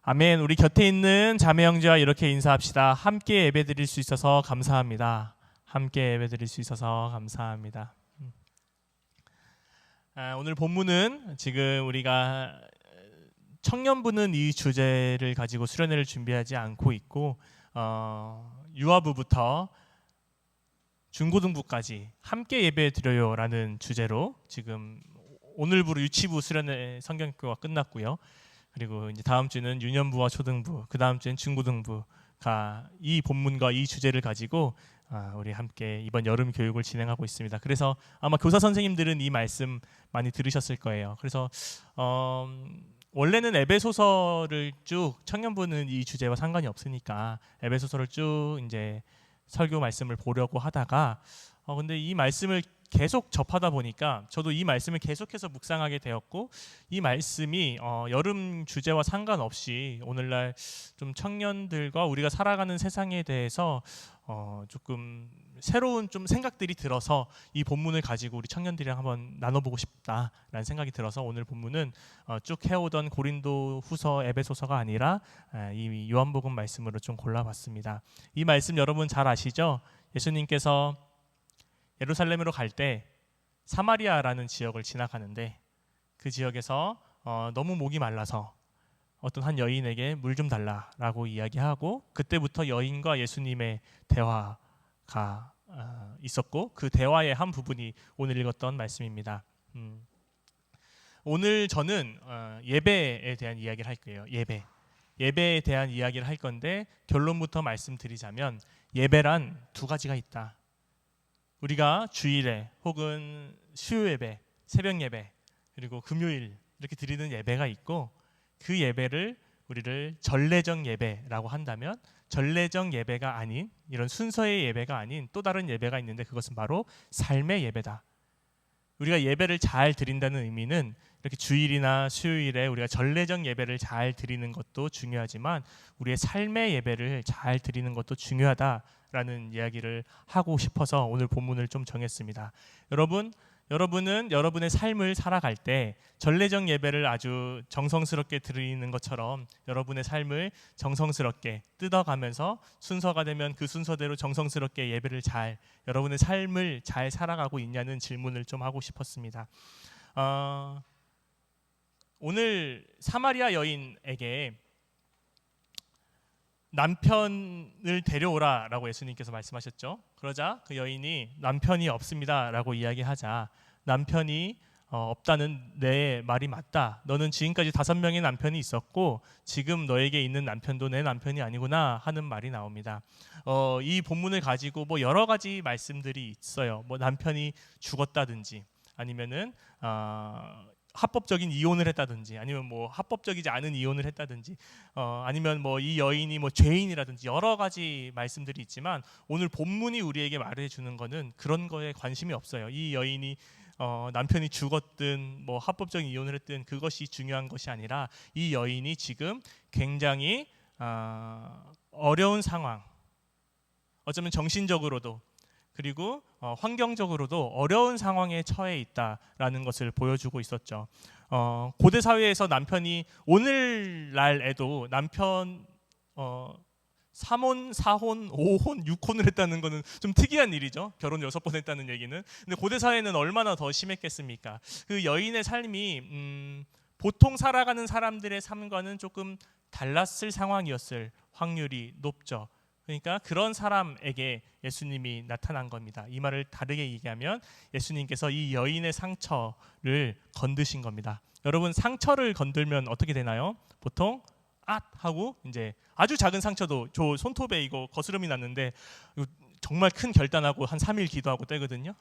아멘. 우리 곁에 있는 자매 형제와 이렇게 인사합시다. 함께 예배드릴 수 있어서 감사합니다. 함께 예배드릴 수 있어서 감사합니다. 오늘 본문은 지금 우리가 청년부는 이 주제를 가지고 수련회를 준비하지 않고 있고 유아부부터 중고등부까지 함께 예배드려요라는 주제로 지금 오늘부로 유치부 수련회 성경교가 끝났고요. 그리고 이제 다음 주는 유년부와 초등부, 그 다음 주는 중고등부가 이 본문과 이 주제를 가지고 우리 함께 이번 여름 교육을 진행하고 있습니다. 그래서 아마 교사 선생님들은 이 말씀 많이 들으셨을 거예요. 그래서 원래는 에베소서를 쭉, 청년부는 이 주제와 상관이 없으니까 에베소서를 쭉 이제 설교 말씀을 보려고 하다가 근데 이 말씀을 계속 접하다 보니까 저도 이 말씀을 계속해서 묵상하게 되었고, 이 말씀이 여름 주제와 상관없이 오늘날 좀 청년들과 우리가 살아가는 세상에 대해서 조금 새로운 좀 생각들이 들어서 이 본문을 가지고 우리 청년들이랑 한번 나눠보고 싶다라는 생각이 들어서 오늘 본문은 쭉 해오던 고린도 후서 에베소서가 아니라 이 요한복음 말씀으로 좀 골라봤습니다. 이 말씀 여러분 잘 아시죠? 예수님께서 예루살렘으로 갈 때 사마리아라는 지역을 지나가는데 그 지역에서 너무 목이 말라서 어떤 한 여인에게 물 좀 달라라고 이야기하고, 그때부터 여인과 예수님의 대화가 있었고 그 대화의 한 부분이 오늘 읽었던 말씀입니다. 오늘 저는 예배에 대한 이야기를 할 거예요. 예배에 대한 이야기를 할 건데 결론부터 말씀드리자면 예배란 두 가지가 있다. 우리가 주일에 혹은 수요 예배, 새벽 예배, 그리고 금요일 이렇게 드리는 예배가 있고, 그 예배를 우리를 전례적 예배라고 한다면 전례적 예배가 아닌, 이런 순서의 예배가 아닌 또 다른 예배가 있는데 그것은 바로 삶의 예배다. 우리가 예배를 잘 드린다는 의미는 이렇게 주일이나 수요일에 우리가 전례적 예배를 잘 드리는 것도 중요하지만 우리의 삶의 예배를 잘 드리는 것도 중요하다라는 이야기를 하고 싶어서 오늘 본문을 좀 정했습니다. 여러분은 여러분의 삶을 살아갈 때 전례적 예배를 아주 정성스럽게 드리는 것처럼 여러분의 삶을 정성스럽게 뜯어가면서 순서가 되면 그 순서대로 정성스럽게 예배를 여러분의 삶을 잘 살아가고 있냐는 질문을 좀 하고 싶었습니다. 오늘 사마리아 여인에게 남편을 데려오라라고 예수님께서 말씀하셨죠. 그러자 그 여인이 남편이 없습니다라고 이야기하자, 남편이 없다는 내 말이 맞다. 너는 지금까지 5명의 남편이 있었고 지금 너에게 있는 남편도 내 남편이 아니구나 하는 말이 나옵니다. 이 본문을 가지고 뭐 여러 가지 말씀들이 있어요. 뭐 남편이 죽었다든지, 아니면은 합법적인 이혼을 했다든지, 아니면 뭐 합법적이지 않은 이혼을 했다든지, 아니면 뭐 이 여인이 뭐 죄인이라든지 여러 가지 말씀들이 있지만 오늘 본문이 우리에게 말해주는 거는 그런 거에 관심이 없어요. 이 여인이 남편이 죽었든 뭐 합법적인 이혼을 했든 그것이 중요한 것이 아니라 이 여인이 지금 굉장히 어려운 상황, 어쩌면 정신적으로도 그리고 환경적으로도 어려운 상황에 처해 있다라는 것을 보여주고 있었죠. 고대 사회에서 남편이 오늘날에도 남편 3혼, 4혼, 5혼, 6혼을 했다는 것은 좀 특이한 일이죠. 결혼 6번 했다는 얘기는. 근데 고대 사회는 얼마나 더 심했겠습니까? 그 여인의 삶이 보통 살아가는 사람들의 삶과는 조금 달랐을 상황이었을 확률이 높죠. 그러니까 그런 사람에게 예수님이 나타난 겁니다. 이 말을 다르게 얘기하면 예수님께서 이 여인의 상처를 건드신 겁니다. 여러분, 상처를 건들면 어떻게 되나요? 보통 하고 이제 아주 작은 상처도 저 손톱에 이거 거스름이 났는데 정말 큰 결단하고 한 3일 기도하고 떼거든요.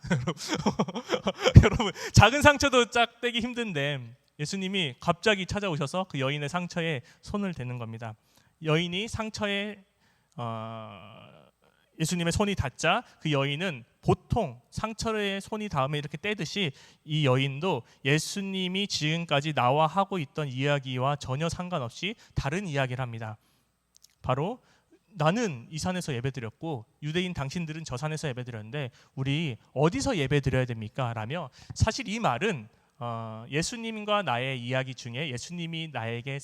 여러분, 작은 상처도 짝 떼기 힘든데 예수님이 갑자기 찾아오셔서 그 여인의 상처에 손을 대는 겁니다. 여인이 상처에 예수님의 손이 닿자 그 여인은 보통 상처에 손이 닿으면 이렇게 떼듯이 이 여인도 예수님이 지금까지 나와 하고 있던 이야기와 전혀 상관없이 다른 이야기를 합니다. 바로 나는 이 산에서 예배드렸고 유대인 당신들은 저 산에서 예배드렸는데 우리 어디서 예배드려야 됩니까? 라며, 사실 이 말은 예수님과 나의 이야기 중에 예수님이 나에게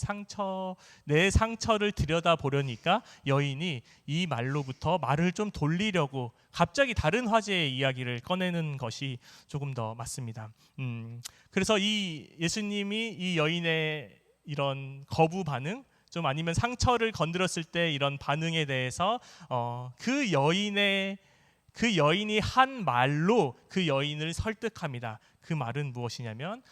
내 상처를 들여다 보려니까 여인이 이 말로부터 말을 좀 돌리려고 갑자기 다른 화제의 이야기를 꺼내는 것이 조금 더 맞습니다. 그래서 이 예수님이 이 여인의 이런 거부 반응, 좀 아니면 상처를 건드렸을 때 이런 반응에 대해서 그 여인이 한 말로 그 여인을 설득합니다. 그 말은 무엇이냐면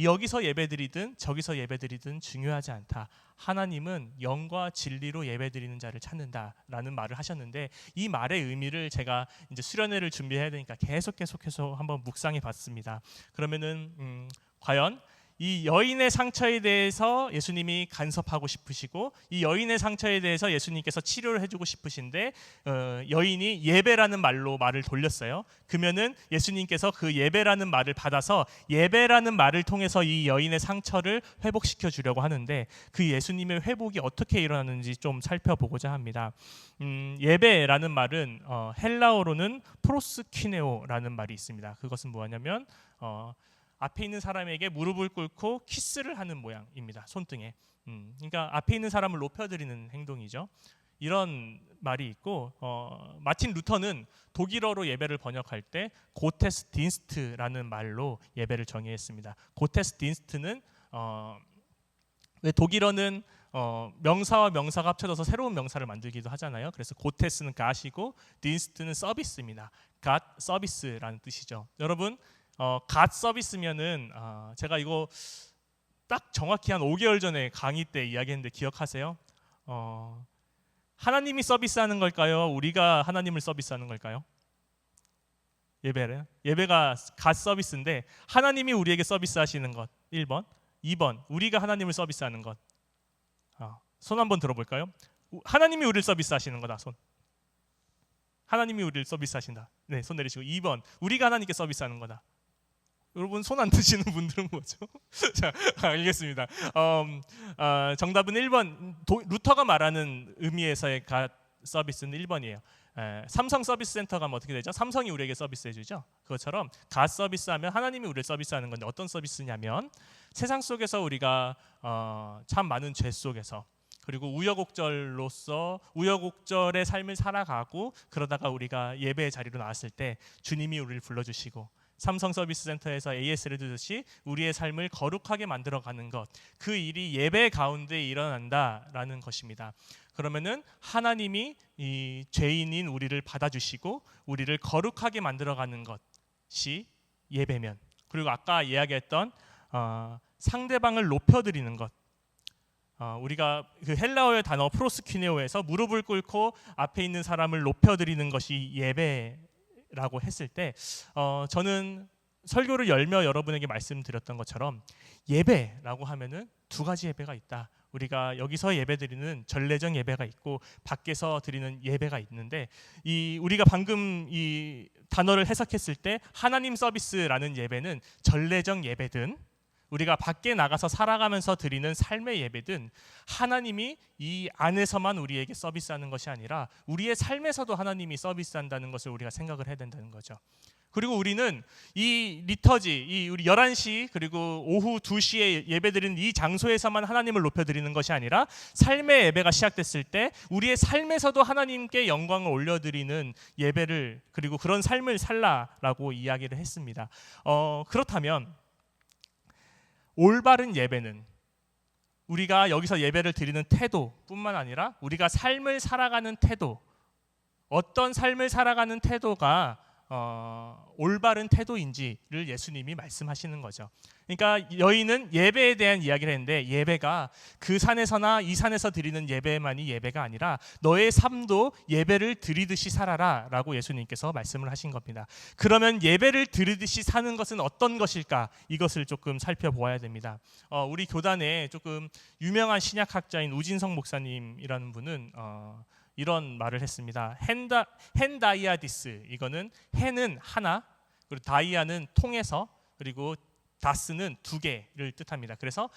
여기서 예배드리든 저기서 예배드리든 중요하지 않다. 하나님은 영과 진리로 예배드리는 자를 찾는다라는 말을 하셨는데, 이 말의 의미를 제가 이제 수련회를 준비해야 되니까 계속해서 한번 묵상해 봤습니다. 그러면은 과연 이 여인의 상처에 대해서 예수님이 간섭하고 싶으시고, 이 여인의 상처에 대해서 예수님께서 치료를 해주고 싶으신데 여인이 예배라는 말로 말을 돌렸어요. 그러면은 예수님께서 그 예배라는 말을 받아서 예배라는 말을 통해서 이 여인의 상처를 회복시켜 주려고 하는데, 그 예수님의 회복이 어떻게 일어나는지 좀 살펴보고자 합니다. 예배라는 말은 헬라어로는 프로스키네오라는 말이 있습니다. 그것은 뭐냐면 앞에 있는 사람에게 무릎을 꿇고 키스를 하는 모양입니다. 손등에. 그러니까 앞에 있는 사람을 높여드리는 행동이죠. 이런 말이 있고, 마틴 루터는 독일어로 예배를 번역할 때 고테스딘스트라는 말로 예배를 정의했습니다. 고테스딘스트는 왜 독일어는 명사와 명사가 합쳐져서 새로운 명사를 만들기도 하잖아요. 그래서 고테스는 갓이고 딘스트는 서비스입니다. 갓 서비스라는 뜻이죠. 여러분, 갓 서비스면은 제가 이거 딱 정확히 한 5개월 전에 강의 때 이야기했는데 기억하세요? 하나님이 서비스하는 걸까요? 우리가 하나님을 서비스하는 걸까요? 예배가 갓 서비스인데 하나님이 우리에게 서비스하시는 것 1번, 2번 우리가 하나님을 서비스하는 것. 손 한번 들어볼까요? 하나님이 우리를 서비스하시는 거다. 손. 하나님이 우리를 서비스하신다. 네, 손 내리시고. 2번 우리가 하나님께 서비스하는 거다. 여러분 손 안 드시는 분들은 뭐죠? 자, 알겠습니다. 정답은 1번. 루터가 말하는 의미에서의 갓 서비스는 1번이에요. 삼성 서비스 센터 가면 어떻게 되죠? 삼성이 우리에게 서비스해 주죠. 그것처럼 갓 서비스하면 하나님이 우리를 서비스하는 건데, 어떤 서비스냐면 세상 속에서 우리가 참 많은 죄 속에서, 그리고 우여곡절의 삶을 살아가고 그러다가 우리가 예배의 자리로 나왔을 때 주님이 우리를 불러주시고 삼성 서비스 센터에서 AS를 듣듯이 우리의 삶을 거룩하게 만들어가는 것, 그 일이 예배 가운데 일어난다라는 것입니다. 그러면은 하나님이 이 죄인인 우리를 받아주시고 우리를 거룩하게 만들어가는 것이 예배면, 그리고 아까 이야기했던 상대방을 높여드리는 것, 우리가 그 헬라어의 단어 프로스키네오에서 무릎을 꿇고 앞에 있는 사람을 높여드리는 것이 예배라고 했을 때, 저는 설교를 열며 여러분에게 말씀드렸던 것처럼 예배라고 하면은 두 가지 예배가 있다. 우리가 여기서 예배드리는 전례적 예배가 있고 밖에서 드리는 예배가 있는데, 우리가 방금 이 단어를 해석했을 때 하나님 서비스라는 예배는 전례적 예배든 우리가 밖에 나가서 살아가면서 드리는 삶의 예배든 하나님이 이 안에서만 우리에게 서비스하는 것이 아니라 우리의 삶에서도 하나님이 서비스한다는 것을 우리가 생각을 해야 된다는 거죠. 그리고 우리는 이 리터지, 우리 11시 그리고 오후 2시에 예배드리는 이 장소에서만 하나님을 높여드리는 것이 아니라 삶의 예배가 시작됐을 때 우리의 삶에서도 하나님께 영광을 올려드리는 예배를, 그리고 그런 삶을 살라라고 이야기를 했습니다. 그렇다면 올바른 예배는 우리가 여기서 예배를 드리는 태도뿐만 아니라 우리가 삶을 살아가는 태도, 어떤 삶을 살아가는 태도가 올바른 태도인지를 예수님이 말씀하시는 거죠. 그러니까 여인은 예배에 대한 이야기를 했는데, 예배가 그 산에서나 이 산에서 드리는 예배만이 예배가 아니라 너의 삶도 예배를 드리듯이 살아라 라고 예수님께서 말씀을 하신 겁니다. 그러면 예배를 드리듯이 사는 것은 어떤 것일까? 이것을 조금 살펴보아야 됩니다. 우리 교단에 조금 유명한 신약학자인 우진성 목사님이라는 분은 이런 말을 했습니다. 헨다이아디스, 이거는 헨은 하나, 그리고 다이아는 통해서, 그리고 다스는 두 개를 뜻합니다. 그래서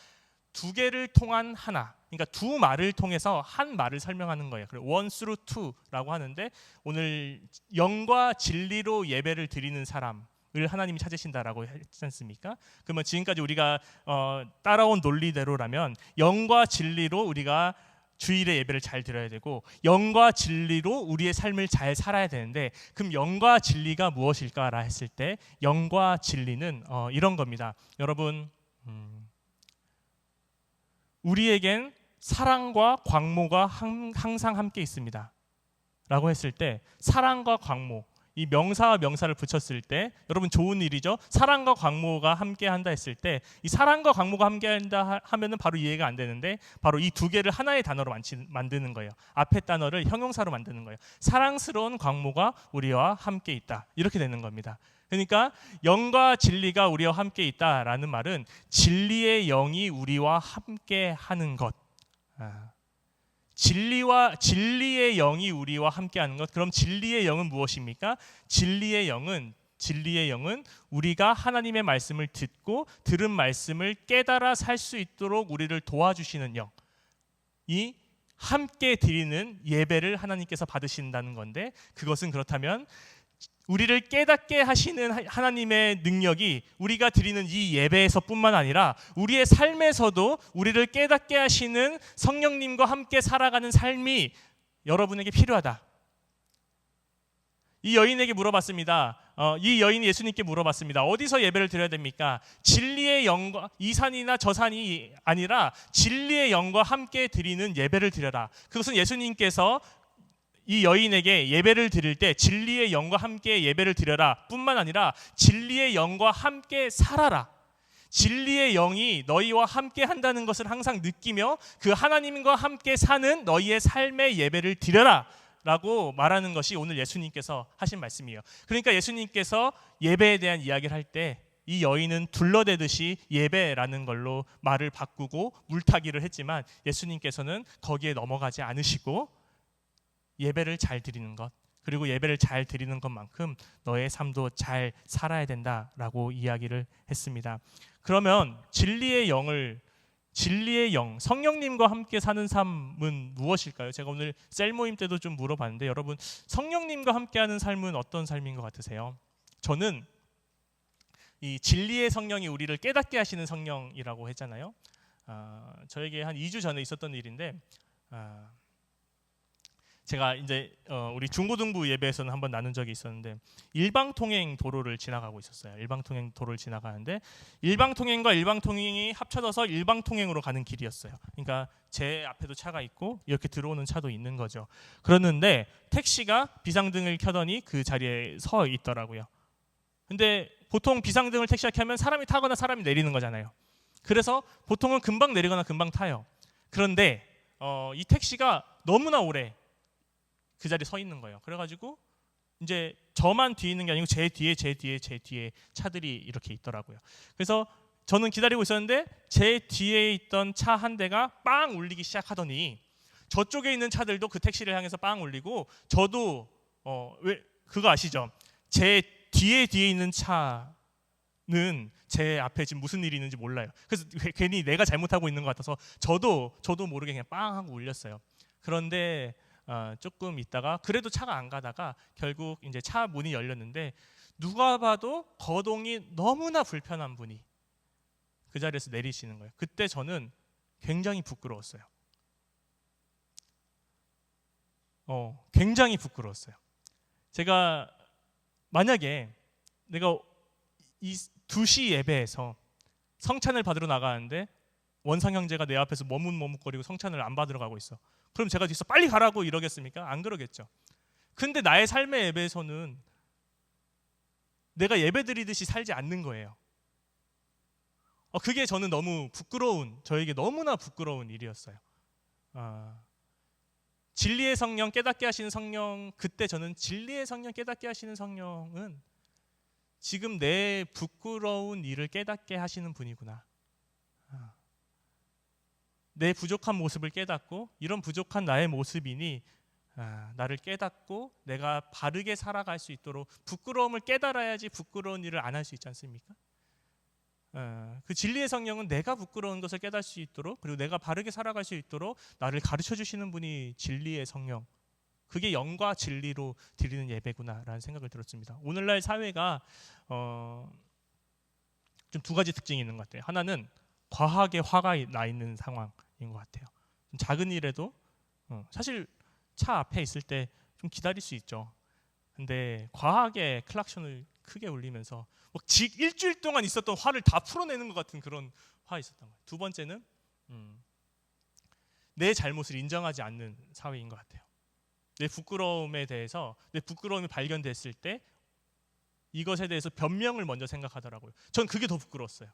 두 개를 통한 하나, 그러니까 두 말을 통해서 한 말을 설명하는 거예요. 그래서 one through two라고 하는데, 오늘 영과 진리로 예배를 드리는 사람, 하나님이 찾으신다라고 했지 않습니까? 그러면 지금까지 우리가 따라온 논리대로라면 영과 진리로 우리가 주일에 예배를 잘 드려야 되고 영과 진리로 우리의 삶을 잘 살아야 되는데, 그럼 영과 진리가 무엇일까라 했을 때 영과 진리는 이런 겁니다. 여러분, 우리에겐 사랑과 광모가 항상 함께 있습니다 라고 했을 때, 사랑과 광모, 이 명사와 명사를 붙였을 때 여러분 좋은 일이죠. 사랑과 광모가 함께 한다 했을 때, 이 사랑과 광모가 함께 한다 하면은 바로 이해가 안 되는데, 바로 이 두 개를 하나의 단어로 만드는 거예요. 앞에 단어를 형용사로 만드는 거예요. 사랑스러운 광모가 우리와 함께 있다, 이렇게 되는 겁니다. 그러니까 영과 진리가 우리와 함께 있다라는 말은 진리의 영이 우리와 함께 하는 것, 진리의 영이 우리와 함께하는 것. 그럼 진리의 영은 무엇입니까? 진리의 영은 우리가 하나님의 말씀을 듣고 들은 말씀을 깨달아 살 수 있도록 우리를 도와주시는 영, 이 함께 드리는 예배를 하나님께서 받으신다는 건데, 그것은 그렇다면 우리를 깨닫게 하시는 하나님의 능력이 우리가 드리는 이 예배에서뿐만 아니라 우리의 삶에서도 우리를 깨닫게 하시는 성령님과 함께 살아가는 삶이 여러분에게 필요하다. 이 여인에게 물어봤습니다. 이 여인이 예수님께 물어봤습니다. 어디서 예배를 드려야 됩니까? 진리의 영과, 이 산이나 저 산이 아니라 진리의 영과 함께 드리는 예배를 드려라. 그것은 예수님께서 이 여인에게 예배를 드릴 때 진리의 영과 함께 예배를 드려라 뿐만 아니라 진리의 영과 함께 살아라, 진리의 영이 너희와 함께 한다는 것을 항상 느끼며 그 하나님과 함께 사는 너희의 삶의 예배를 드려라 라고 말하는 것이 오늘 예수님께서 하신 말씀이에요. 그러니까 예수님께서 예배에 대한 이야기를 할 때 이 여인은 둘러대듯이 예배라는 걸로 말을 바꾸고 물타기를 했지만, 예수님께서는 거기에 넘어가지 않으시고 예배를 잘 드리는 것, 그리고 예배를 잘 드리는 것만큼 너의 삶도 잘 살아야 된다라고 이야기를 했습니다. 그러면 진리의 영, 성령님과 함께 사는 삶은 무엇일까요? 제가 오늘 셀 모임 때도 좀 물어봤는데, 여러분 성령님과 함께하는 삶은 어떤 삶인 것 같으세요? 저는 이 진리의 성령이 우리를 깨닫게 하시는 성령이라고 했잖아요. 저에게 한 2주 전에 있었던 일인데, 제가 이제 우리 중고등부 예배에서는 한번 나눈 적이 있었는데, 일방통행 도로를 지나가고 있었어요. 일방통행 도로를 지나가는데 일방통행과 일방통행이 합쳐져서 일방통행으로 가는 길이었어요. 그러니까 제 앞에도 차가 있고 이렇게 들어오는 차도 있는 거죠. 그러는데 택시가 비상등을 켜더니 그 자리에 서 있더라고요. 근데 보통 비상등을 택시가 켜면 사람이 타거나 사람이 내리는 거잖아요. 그래서 보통은 금방 내리거나 금방 타요. 그런데 이 택시가 너무나 오래 그 자리에 서 있는 거예요. 그래가지고 이제 저만 뒤에 있는 게 아니고 제 뒤에 차들이 이렇게 있더라고요. 그래서 저는 기다리고 있었는데 제 뒤에 있던 차 한 대가 빵 울리기 시작하더니 저쪽에 있는 차들도 그 택시를 향해서 빵 울리고, 저도 왜 그거 아시죠? 제 뒤에 있는 차는 제 앞에 지금 무슨 일이 있는지 몰라요. 그래서 괜히 내가 잘못하고 있는 것 같아서 저도 모르게 그냥 빵 하고 울렸어요. 그런데 조금 있다가 그래도 차가 안 가다가 결국 이제 차 문이 열렸는데, 누가 봐도 거동이 너무나 불편한 분이 그 자리에서 내리시는 거예요. 그때 저는 굉장히 부끄러웠어요. 굉장히 부끄러웠어요. 제가 만약에 내가 이 2시 예배에서 성찬을 받으러 나가는데 원상 형제가 내 앞에서 머뭇머뭇거리고 성찬을 안 받으러 가고 있어. 그럼 제가 뒤에서 빨리 가라고 이러겠습니까? 안 그러겠죠. 근데 나의 삶의 예배에서는 내가 예배드리듯이 살지 않는 거예요. 그게 저는 저에게 너무나 부끄러운 일이었어요. 진리의 성령, 깨닫게 하시는 성령, 그때 저는 진리의 성령, 깨닫게 하시는 성령은 지금 내 부끄러운 일을 깨닫게 하시는 분이구나. 내 부족한 모습을 깨닫고, 이런 부족한 나의 모습이니 나를 깨닫고 내가 바르게 살아갈 수 있도록, 부끄러움을 깨달아야지 부끄러운 일을 안 할 수 있지 않습니까? 그 진리의 성령은 내가 부끄러운 것을 깨달을 수 있도록, 그리고 내가 바르게 살아갈 수 있도록 나를 가르쳐 주시는 분이 진리의 성령, 그게 영과 진리로 드리는 예배구나라는 생각을 들었습니다. 오늘날 사회가 좀 두 가지 특징이 있는 것 같아요. 하나는 과하게 화가 나 있는 상황인 것 같아요. 좀 작은 일에도 사실 차 앞에 있을 때 좀 기다릴 수 있죠. 근데 과하게 클락션을 크게 울리면서 일주일 동안 있었던 화를 다 풀어내는 것 같은 그런 화 있었던 거예요. 두 번째는 내 잘못을 인정하지 않는 사회인 것 같아요. 내 부끄러움에 대해서, 내 부끄러움이 발견됐을 때 이것에 대해서 변명을 먼저 생각하더라고요. 전 그게 더 부끄러웠어요.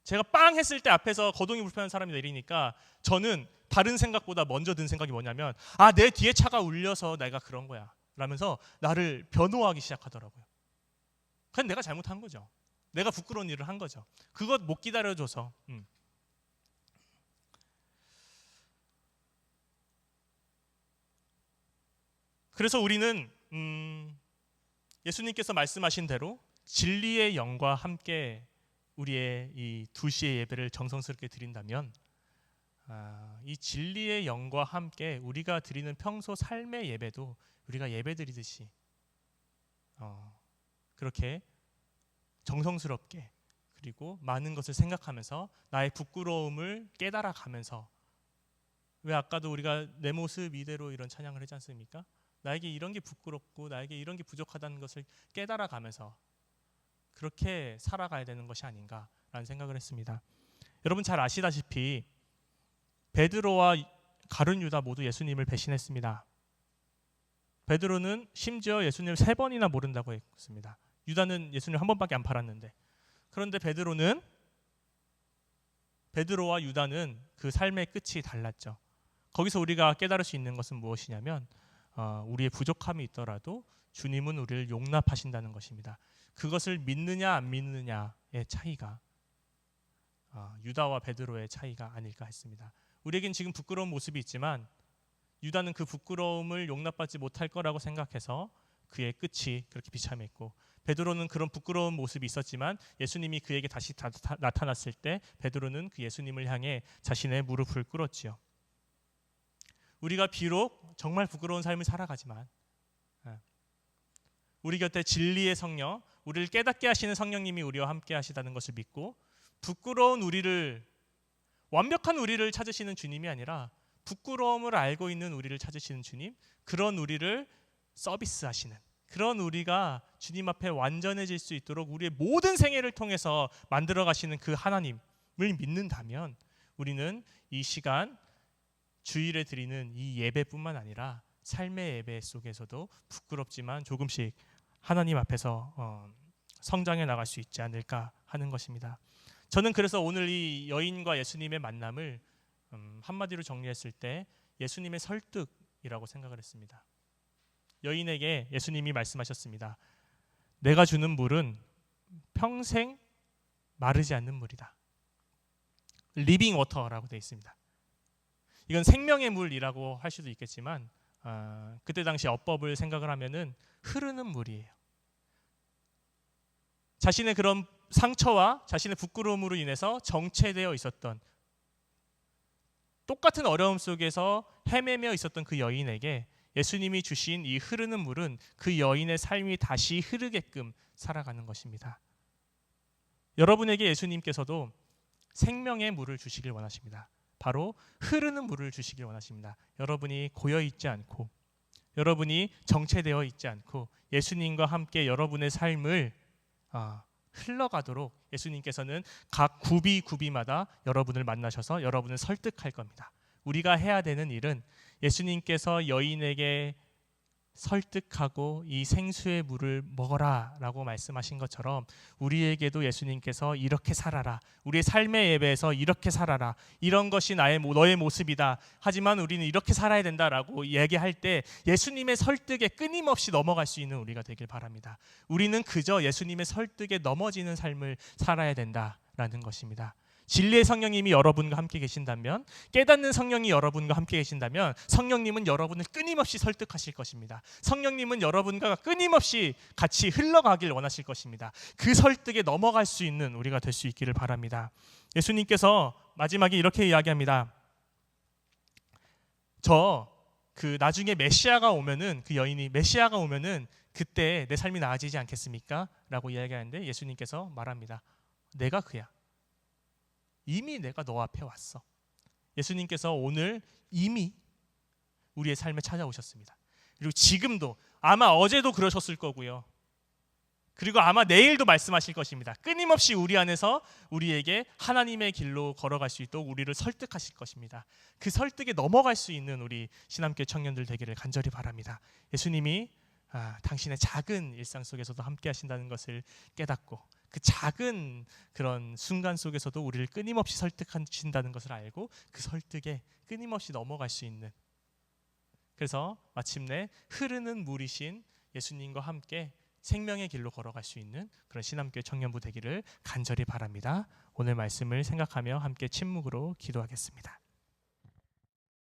제가 빵 했을 때 앞에서 거동이 불편한 사람이 내리니까 저는 다른 생각보다 먼저 든 생각이 뭐냐면 내 뒤에 차가 울려서 내가 그런 거야 라면서 나를 변호하기 시작하더라고요. 그건 내가 잘못한 거죠. 내가 부끄러운 일을 한 거죠. 그것 못 기다려줘서. 그래서 우리는 예수님께서 말씀하신 대로 진리의 영과 함께 우리의 이 2시의 예배를 정성스럽게 드린다면 이 진리의 영과 함께 우리가 드리는 평소 삶의 예배도 우리가 예배 드리듯이 그렇게 정성스럽게 그리고 많은 것을 생각하면서 나의 부끄러움을 깨달아가면서 왜 아까도 우리가 내 모습 이대로 이런 찬양을 하지 않습니까? 나에게 이런 게 부끄럽고 나에게 이런 게 부족하다는 것을 깨달아가면서 그렇게 살아가야 되는 것이 아닌가라는 생각을 했습니다. 여러분 잘 아시다시피 베드로와 가룟 유다 모두 예수님을 배신했습니다. 베드로는 심지어 예수님을 3번이나 모른다고 했습니다. 유다는 예수님을 1번밖에 안 팔았는데, 그런데 베드로와 유다는 그 삶의 끝이 달랐죠. 거기서 우리가 깨달을 수 있는 것은 무엇이냐면 우리의 부족함이 있더라도 주님은 우리를 용납하신다는 것입니다. 그것을 믿느냐 안 믿느냐의 차이가 유다와 베드로의 차이가 아닐까 했습니다. 우리에겐 지금 부끄러운 모습이 있지만 유다는 그 부끄러움을 용납받지 못할 거라고 생각해서 그의 끝이 그렇게 비참했고, 베드로는 그런 부끄러운 모습이 있었지만 예수님이 그에게 다시 나타났을 때 베드로는 그 예수님을 향해 자신의 무릎을 꿇었지요. 우리가 비록 정말 부끄러운 삶을 살아가지만 우리 곁에 진리의 성령, 우리를 깨닫게 하시는 성령님이 우리와 함께 하시다는 것을 믿고 부끄러운 우리를, 완벽한 우리를 찾으시는 주님이 아니라 부끄러움을 알고 있는 우리를 찾으시는 주님, 그런 우리를 서비스하시는, 그런 우리가 주님 앞에 완전해질 수 있도록 우리의 모든 생애를 통해서 만들어 가시는 그 하나님을 믿는다면 우리는 이 시간 주일에 드리는 이 예배뿐만 아니라 삶의 예배 속에서도 부끄럽지만 조금씩 하나님 앞에서 성장해 나갈 수 있지 않을까 하는 것입니다. 저는 그래서 오늘 이 여인과 예수님의 만남을 한마디로 정리했을 때 예수님의 설득이라고 생각을 했습니다. 여인에게 예수님이 말씀하셨습니다. 내가 주는 물은 평생 마르지 않는 물이다. 리빙 워터라고 되어 있습니다. 이건 생명의 물이라고 할 수도 있겠지만 그때 당시 어법을 생각을 하면은 흐르는 물이에요. 자신의 그런 상처와 자신의 부끄러움으로 인해서 정체되어 있었던, 똑같은 어려움 속에서 헤매며 있었던 그 여인에게 예수님이 주신 이 흐르는 물은 그 여인의 삶이 다시 흐르게끔 살아가는 것입니다. 여러분에게 예수님께서도 생명의 물을 주시길 원하십니다. 바로 흐르는 물을 주시길 원하십니다. 여러분이 고여있지 않고, 여러분이 정체되어 있지 않고 예수님과 함께 여러분의 삶을 흘러가도록 예수님께서는 각 구비마다 여러분을 만나셔서 여러분을 설득할 겁니다. 우리가 해야 되는 일은 예수님께서 여인에게 설득하고 이 생수의 물을 먹어라 라고 말씀하신 것처럼 우리에게도 예수님께서 이렇게 살아라, 우리의 삶의 예배에서 이렇게 살아라, 이런 것이 너의 모습이다, 하지만 우리는 이렇게 살아야 된다라고 얘기할 때 예수님의 설득에 끊임없이 넘어갈 수 있는 우리가 되길 바랍니다. 우리는 그저 예수님의 설득에 넘어지는 삶을 살아야 된다라는 것입니다. 진리의 성령님이 여러분과 함께 계신다면, 깨닫는 성령이 여러분과 함께 계신다면 성령님은 여러분을 끊임없이 설득하실 것입니다. 성령님은 여러분과 끊임없이 같이 흘러가길 원하실 것입니다. 그 설득에 넘어갈 수 있는 우리가 될 수 있기를 바랍니다. 예수님께서 마지막에 이렇게 이야기합니다. 저 그 나중에 메시아가 오면은 그 여인이 메시아가 오면은 그때 내 삶이 나아지지 않겠습니까? 라고 이야기하는데 예수님께서 말합니다. 내가 그야. 이미 내가 너 앞에 왔어. 예수님께서 오늘 이미 우리의 삶에 찾아오셨습니다. 그리고 지금도 아마 어제도 그러셨을 거고요. 그리고 아마 내일도 말씀하실 것입니다. 끊임없이 우리 안에서 우리에게 하나님의 길로 걸어갈 수 있도록 우리를 설득하실 것입니다. 그 설득에 넘어갈 수 있는 우리 신함교회 청년들 되기를 간절히 바랍니다. 예수님이 당신의 작은 일상 속에서도 함께 하신다는 것을 깨닫고 그 작은 그런 순간 속에서도 우리를 끊임없이 설득하신다는 것을 알고 그 설득에 끊임없이 넘어갈 수 있는, 그래서 마침내 흐르는 물이신 예수님과 함께 생명의 길로 걸어갈 수 있는 그런 신함교회 청년부 되기를 간절히 바랍니다. 오늘 말씀을 생각하며 함께 침묵으로 기도하겠습니다.